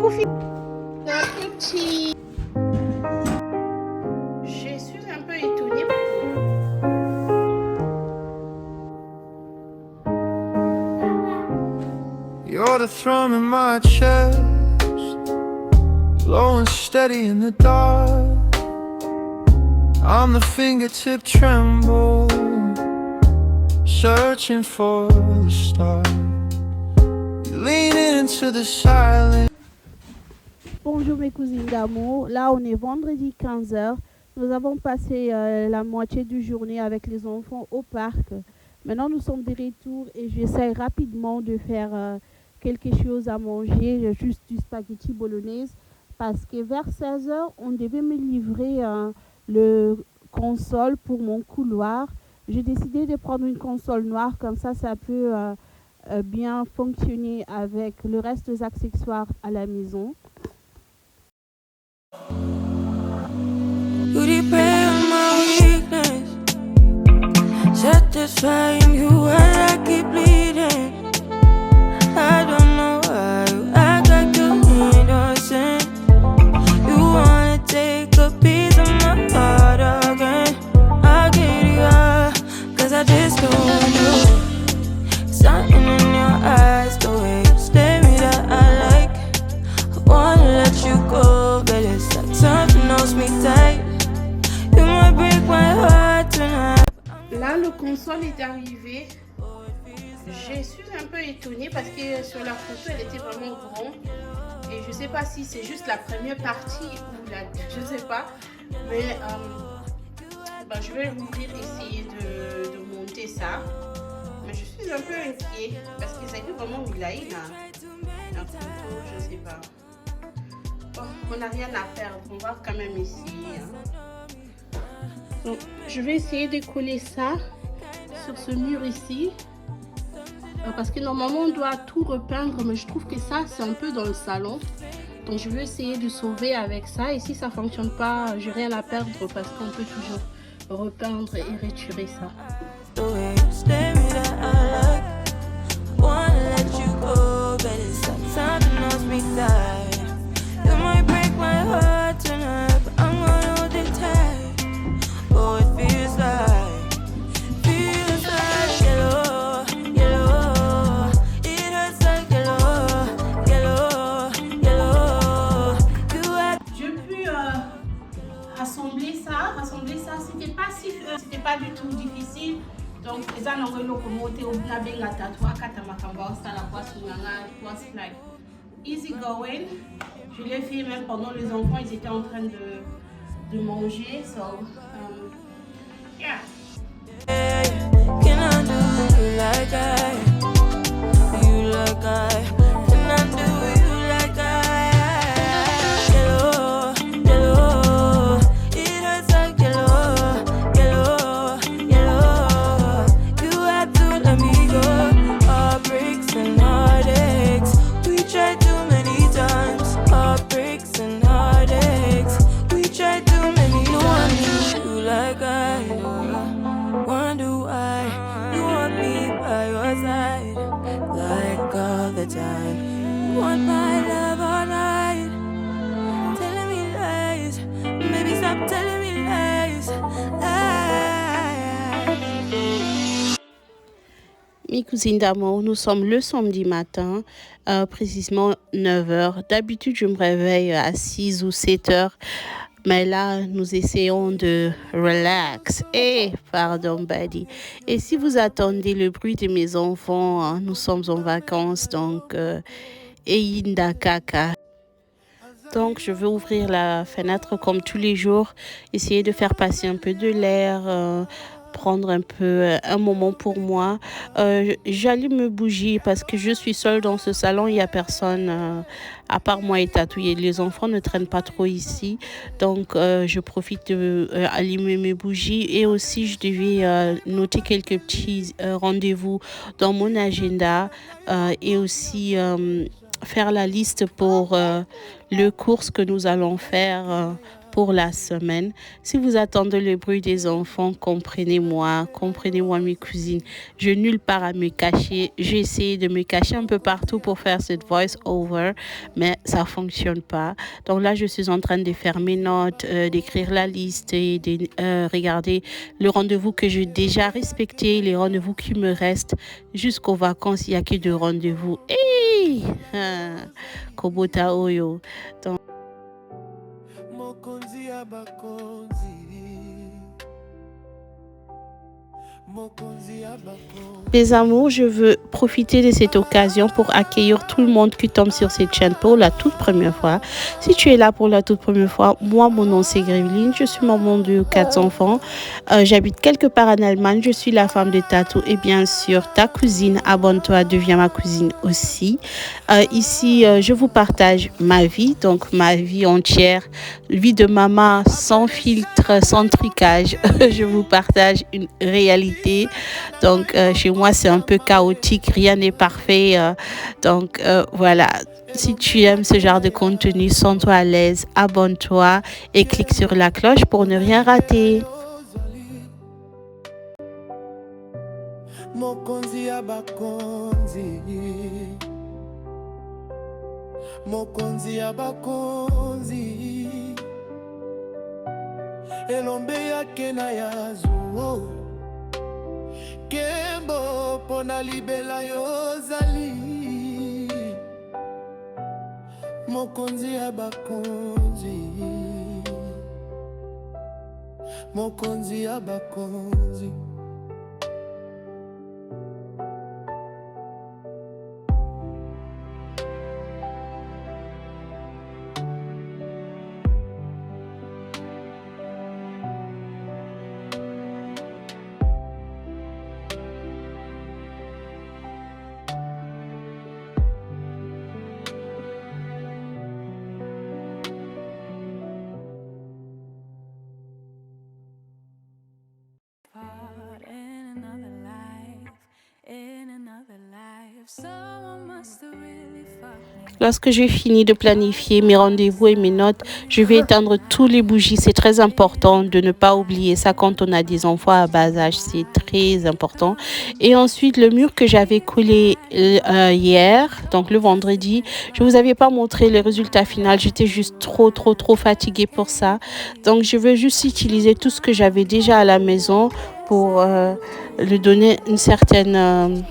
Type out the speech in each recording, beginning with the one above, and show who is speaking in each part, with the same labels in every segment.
Speaker 1: Koufi. Un petit. Je suis un peu étonnée.
Speaker 2: You're the thrum in my chest, blowing steady in the dark. I'm the fingertip tremble, searching for the start. Leaning into the silence.
Speaker 3: Bonjour mes cousines d'amour, là on est vendredi 15h. Nous avons passé la moitié du journée avec les enfants au parc. Maintenant nous sommes de retour et j'essaie rapidement de faire quelque chose à manger, juste du spaghetti bolognaise. Parce que vers 16h, on devait me livrer le console pour mon couloir. J'ai décidé de prendre une console noire, comme ça peut bien fonctionner avec le reste des accessoires à la maison.
Speaker 4: You depend on my weakness, satisfying you when I keep bleeding. I don't know why you act like you innocent. You wanna take a piece of my heart again. I'll get you up, cause I just don't want you. Something in your eyes, the way you stare me that I like. I wanna let you go, but it's like something else me tight. You might break my heart tonight.
Speaker 1: Là, le console est arrivé. Je suis un peu étonnée parce que sur la photo, elle était vraiment grande. Et je sais pas si c'est juste la première partie ou la... Je sais pas. Mais je vais l'ouvrir, essayer de monter ça. Mais je suis un peu inquiet parce que ça a été vraiment Milaï là. La photo, je sais pas. Bon, on n'a rien à perdre. On va quand même essayer. Donc, je vais essayer de coller ça sur ce mur ici. Parce que normalement, on doit tout repeindre. Mais je trouve que ça, c'est un peu dans le salon. Donc, je vais essayer de sauver avec ça. Et si ça ne fonctionne pas, j'ai rien à perdre parce qu'on peut toujours repeindre et retirer ça. C'était pas du tout difficile. Donc, les gens ont locomoté au blabenga tatouage katamakamba ça la poisse was like easy going. Je l'ai fait même pendant les enfants, ils étaient en train de manger. So, yeah.
Speaker 4: Can I do you like I? You like I? Can I do you like I? Yellow, yellow, it hurts like yellow, yellow, yellow. You had to let me go. Heartbreaks and heartaches, we tried too many times. Heartbreaks and heartaches, we tried too many times. No one knew you like I do. Wonder why you want me by your side, like all the time. You want my love all night, telling me lies. Maybe stop telling me lies.
Speaker 3: Mes cousines d'amour, nous sommes le samedi matin, précisément 9h. D'habitude, je me réveille à 6 ou 7h. Mais là, nous essayons de relax. Pardon, Buddy. Et si vous attendez le bruit de mes enfants, nous sommes en vacances, donc, Eyinda Kaka. Donc, je vais ouvrir la fenêtre comme tous les jours, essayer de faire passer un peu de l'air, prendre un moment pour moi. J'allume mes bougies parce que je suis seule dans ce salon, il n'y a personne à part moi et Tatouille. Les enfants ne traînent pas trop ici, donc je profite d'allumer mes bougies et aussi je devais noter quelques petits rendez-vous dans mon agenda et aussi faire la liste pour le course que nous allons faire pour la semaine. Si vous attendez le bruit des enfants, comprenez-moi mes cousines. Je n'ai nulle part à me cacher. J'ai essayé de me cacher un peu partout pour faire cette voice over, mais ça fonctionne pas. Donc là, je suis en train de faire mes notes, d'écrire la liste et de regarder le rendez-vous que j'ai déjà respecté, les rendez-vous qui me restent jusqu'aux vacances. Il n'y a que 2 rendez-vous. Hey! Kobota Oyo. Donc,
Speaker 2: Mokonzi ya bakonzi. Mokonzi ya bakonzi.
Speaker 3: mes amours, je veux profiter de cette occasion pour accueillir tout le monde qui tombe sur cette chaîne pour la toute première fois. Si tu es là pour la toute première fois, moi, mon nom c'est Gréveline, je suis maman de 4 enfants. J'habite quelque part en Allemagne, je suis la femme de Tatou et bien sûr ta cousine, abonne-toi, deviens ma cousine aussi. Ici, je vous partage ma vie, donc ma vie entière, vie de maman sans filtre, sans trucage. Je vous partage une réalité. Donc, chez moi, c'est un peu chaotique, rien n'est parfait. Donc, voilà. Si tu aimes ce genre de contenu, sens-toi à l'aise, abonne-toi et clique sur la cloche pour ne rien rater.
Speaker 2: Mokonzi ya bakonzi. Mokonzi ya bakonzi. Elombe yake na yazo. Kembo pona libela yozali. Mokonzi ya bakonzi. Mokonzi ya bakonzi.
Speaker 3: Lorsque j'ai fini de planifier mes rendez-vous et mes notes, je vais éteindre tous les bougies. C'est très important de ne pas oublier ça quand on a des enfants à bas âge. C'est très important. Et ensuite, le mur que j'avais collé hier, donc le vendredi, je vous avais pas montré le résultat final. J'étais juste trop fatiguée pour ça. Donc, je veux juste utiliser tout ce que j'avais déjà à la maison pour lui donner une certaine...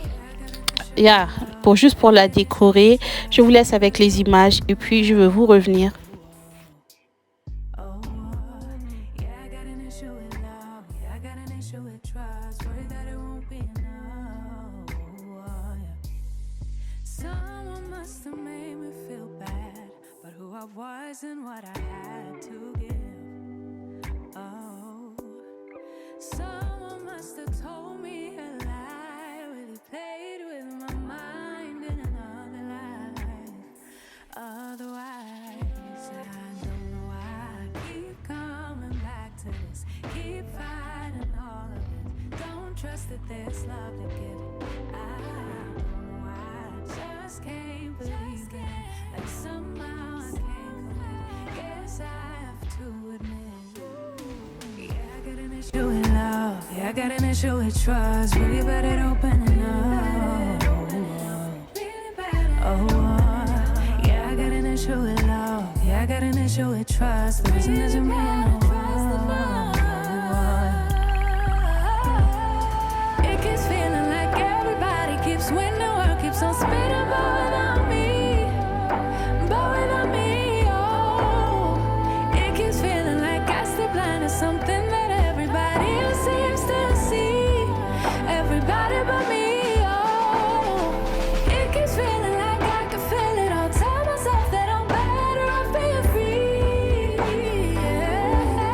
Speaker 3: pour la décorer. Je vous laisse avec les images et puis je vais vous revenir.
Speaker 4: Trust that there's love to give. I don't know why, I just can't believe it. Like somehow I can't commit. Guess I have to admit. Yeah, I got an issue with love. Yeah, I got an issue with trust. Really bad at opening up. Oh, yeah, I got an issue with love. Yeah, I got an issue with trust. The reason doesn't mean I trust the love. When the world keeps on spinning, but without me, oh, it keeps feeling like I stay blind to something that everybody else seems to see. Everybody but me, oh, it keeps feeling like I can feel it all. Tell myself that I'm better off being free. Yeah.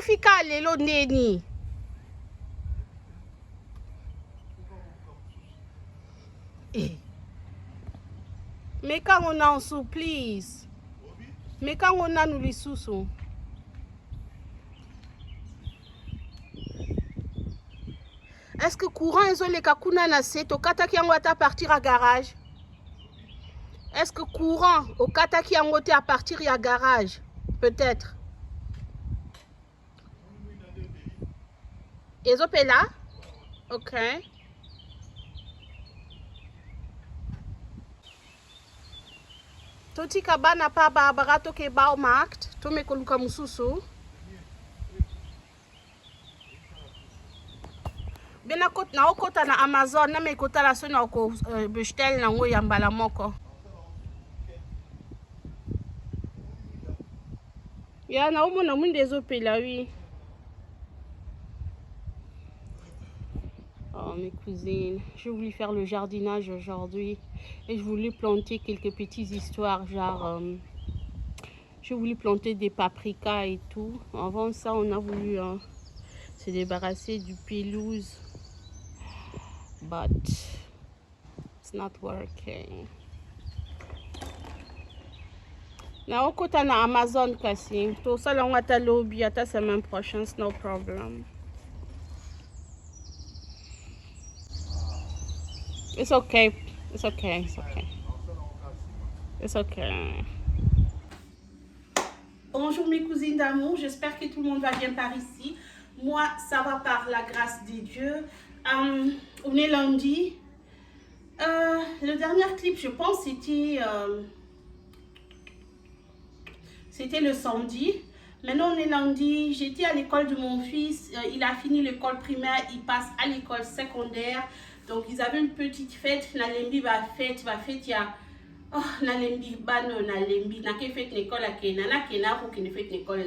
Speaker 3: fika lelo neni. Eh. Mais quand on a en sous, please. Mais quand on a nous les sous. Est-ce que courant est les kakuna na seto kata ki yango ata partir à garage? Est-ce que courant au kata ki yango à partir à garage? Peut-être. Ezope là? OK. Toti kabana pa barato ke Baumarkt, to me koluka mususu. Bena kot na okota na Amazon na me kota la so na ko bestel na ngo yambala moko. Ya na omona munde ezopela wi. Oh mes cousines, j'ai voulu faire le jardinage aujourd'hui et je voulais planter quelques petites histoires, genre j'ai voulu planter des paprikas et tout. Avant ça, on a voulu se débarrasser du pelouse, but it's not working. Na okota na Amazon kasi, to sala ngata lobby ata semaine prochaine, no problem. It's okay. It's okay. It's okay. It's okay. Bonjour mes cousines d'amour. J'espère que tout le monde va bien par ici. Moi, ça va par la grâce de Dieu. On est lundi. Le dernier clip, je pense, c'était le samedi. Maintenant, on est lundi. J'étais à l'école de mon fils. Il a fini l'école primaire. Il passe à l'école secondaire. Donc, ils avaient une petite fête. Nalembi va fête, il y a... Oh, Nalembi, Nalembi, Nake fête l'école à Kena, Nakena pour qu'il ne fête l'école.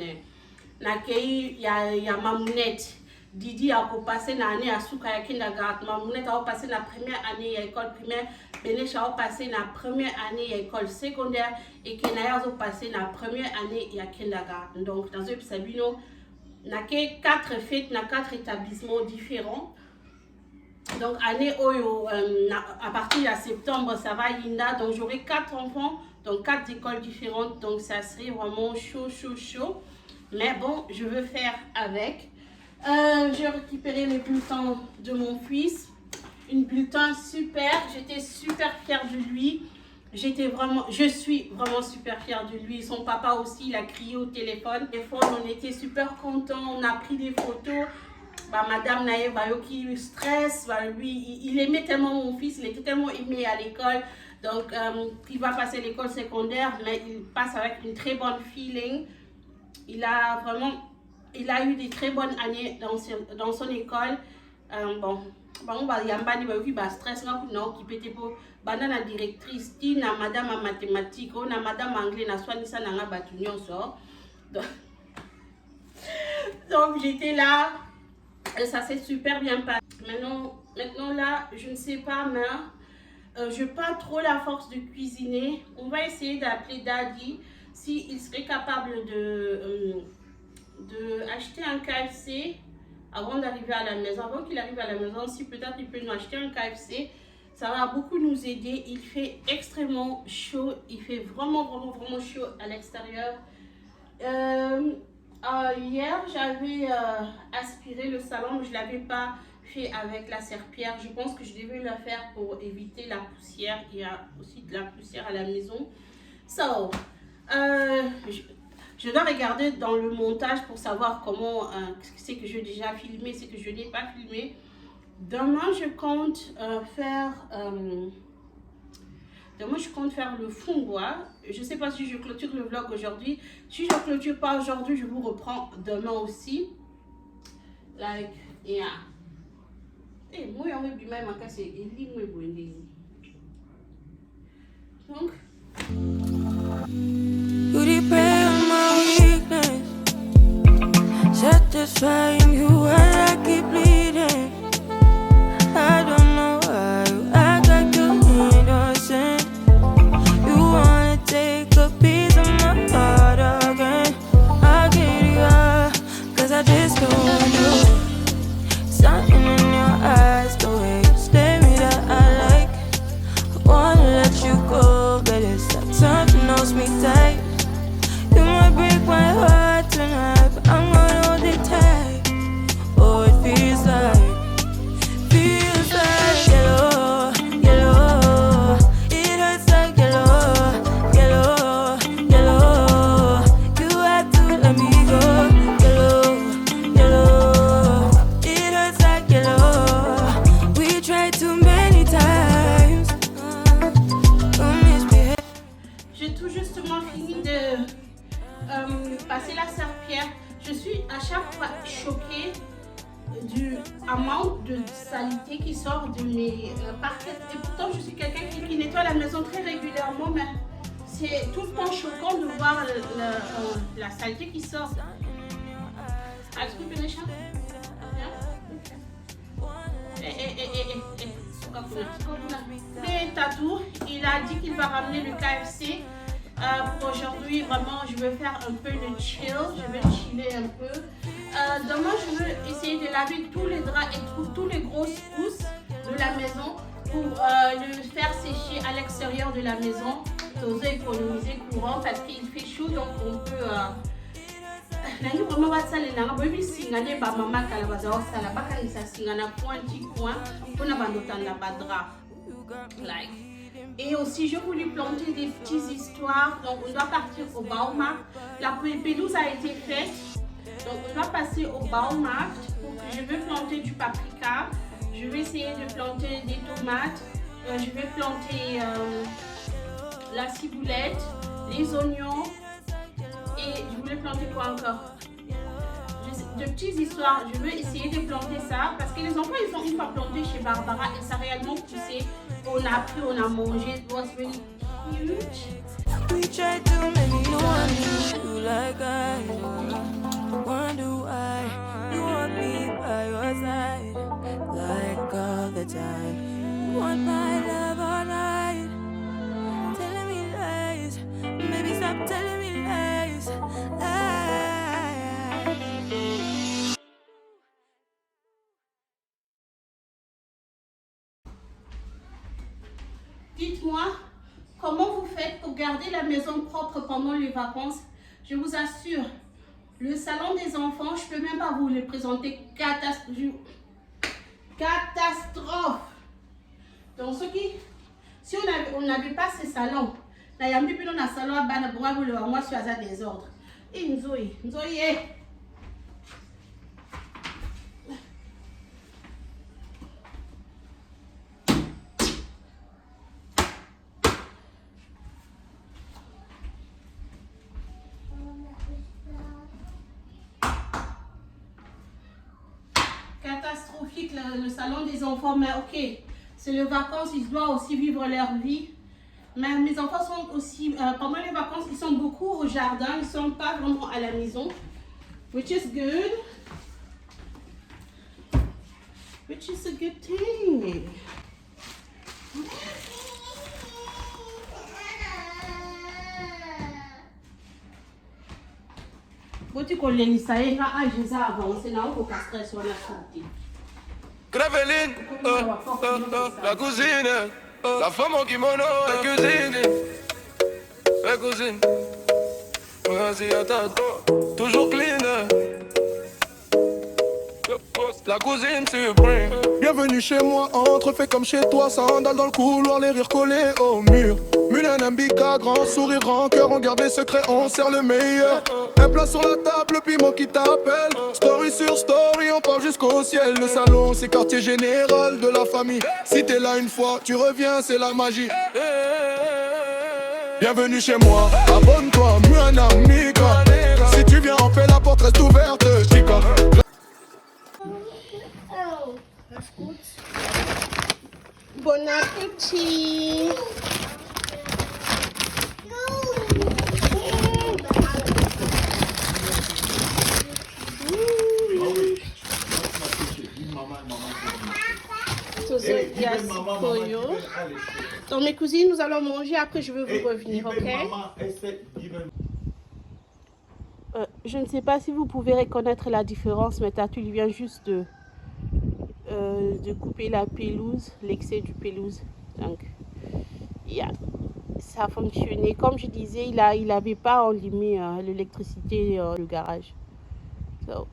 Speaker 3: Nake, il y a Mamounette. Didi a passé une année à Souka à kindergarten. Mamounette a passé la première année à l'école primaire. Benesh a passé la première année à l'école secondaire. Et Kenaya a passé la première année à kindergarten. Donc, dans ce Sabino, Nake 4 fêtes, dans 4 établissements différents. Donc, année Oyo, à partir de septembre, ça va Yinda. Donc, j'aurai 4 enfants, donc 4 écoles différentes. Donc, ça serait vraiment chaud. Mais bon, je veux faire avec. J'ai récupéré les bulletins de mon fils. Une bulletin super. J'étais super fière de lui. Je suis vraiment super fière de lui. Son papa aussi, il a crié au téléphone. On était super contents. On a pris des photos. Madame Naïe Bayoki stress, lui, il aimait tellement mon fils, il était tellement aimé à l'école. Donc, il va passer l'école secondaire, mais il passe avec une très bonne feeling. Il a eu des très bonnes années dans son école. Il y a stress, la directrice, la madame en mathématiques, la madame anglais, la soignisa n'a pas battu. Donc, j'étais là. Et ça s'est super bien passé. Maintenant là, je ne sais pas, mais je n'ai pas trop la force de cuisiner. On va essayer d'appeler Daddy s'il serait capable de acheter un KFC avant d'arriver à la maison. Avant qu'il arrive à la maison, si peut-être il peut nous acheter un KFC, ça va beaucoup nous aider. Il fait extrêmement chaud. Il fait vraiment chaud à l'extérieur. Hier, j'avais aspiré le salon, mais je ne l'avais pas fait avec la serpillière. Je pense que je devais le faire pour éviter la poussière. Il y a aussi de la poussière à la maison. So, je dois regarder dans le montage pour savoir comment, c'est que j'ai déjà filmé, c'est que je n'ai pas filmé. Demain, je compte faire... Moi, je compte faire le fond bois. Je ne sais pas si je clôture le vlog aujourd'hui. Si je ne clôture pas aujourd'hui, je vous reprends demain aussi. Like, yeah. Et moi, on va bien même casser. Donc.
Speaker 4: You prey on my weakness, satisfying you when I keep bleeding. I don't know why you act like you're innocent. You wanna take a piece of my heart again. I'll get you out, 'cause I
Speaker 1: saleté qui sort de mes parquets. Et pourtant, je suis quelqu'un qui nettoie la maison très régulièrement, mais c'est tout le temps choquant de voir la saleté qui sort. Est-ce que vous pouvez les Tatou, il a dit qu'il va ramener le KFC. Pour aujourd'hui, vraiment, je veux faire un peu de chill. Je vais chiller un peu. Demain, je veux essayer de laver tous les draps et tous les grosses housses de la maison pour le faire sécher à l'extérieur de la maison. Oser économiser courant parce qu'il fait chaud, donc on peut. Nangi vraiment va ça les nanga baby singane ba mama kala baza osala bakanisa singana point petit coin pour na bandotanda badra like. Et aussi je voulais planter des petites histoires, donc on doit partir au Baumarkt. La pelouse a été faite, donc on doit passer au Baumarkt. Je vais planter du paprika, je vais essayer de planter des tomates, je vais planter la ciboulette, les oignons. Et je voulais planter quoi encore? De petites histoires, je veux essayer de planter ça parce que les enfants ils ont une fois planté chez Barbara et ça a réellement poussé. On a pris, on a mangé, it was really cute.
Speaker 4: We try to make no one do like I wonder why you want me by your side like all the time. You want my love all night, telling me lies. Baby, stop telling me lies.
Speaker 1: Dites-moi, comment vous faites pour garder la maison propre pendant les vacances? Je vous assure, le salon des enfants, je ne peux même pas vous le présenter. Catastrophe. Donc, si on n'avait pas ce salon, il y a un peu de salon à Banaboua, moi je suis à désordre. Et Nzoï, catastrophique le salon des enfants, mais ok, c'est les vacances, ils doivent aussi vivre leur vie. Mais mes enfants sont aussi, pendant les vacances, ils sont beaucoup au jardin, ils ne sont pas vraiment à la maison, which is good. Which is a good thing. Tu connais ça, il y a un jeu avancé, là, on peut castrer sur la santé.
Speaker 5: Graveline, la cousine, la femme en kimono, la cuisine, la cousine. Vas-y, attends, toujours clean. La cousine suprême.
Speaker 6: Bienvenue chez moi, entre, fais comme chez toi. Sandales dans le couloir, les rires collés au mur. Mulanambika, grand sourire, grand cœur, on garde les secrets, on sert le meilleur. Un plat sur la table, le piment qui t'appelle. Story sur story, on part jusqu'au ciel. Le salon, c'est quartier général de la famille. Si t'es là une fois, tu reviens, c'est la magie. Bienvenue chez moi, abonne-toi, Mulanambika. Si tu viens en paix, la porte reste ouverte, chica.
Speaker 1: Bon appétit. Dans mes cousines, nous allons manger. Après, je veux vous revenir, ok? Je ne sais pas si vous pouvez reconnaître la différence, mais Tatou, il vient juste de couper la pelouse, l'excès du pelouse. Donc, ça a fonctionné. Comme je disais, il n'avait pas enllumé l'électricité le garage. So,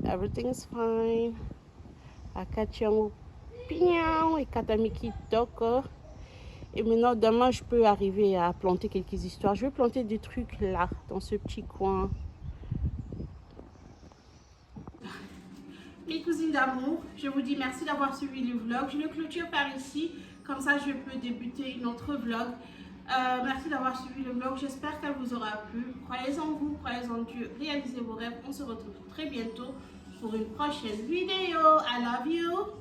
Speaker 1: everything's fine. Akachango pignao et katamiki toko. Et maintenant, demain, je peux arriver à planter quelques histoires. Je vais planter des trucs là, dans ce petit coin. Mes cousines d'amour, je vous dis merci d'avoir suivi le vlog. Je le clôture par ici, comme ça je peux débuter une autre vlog. Merci d'avoir suivi le vlog, j'espère qu'elle vous aura plu. Croyez en vous, croyez en Dieu, réalisez vos rêves. On se retrouve très bientôt pour une prochaine vidéo. I love you.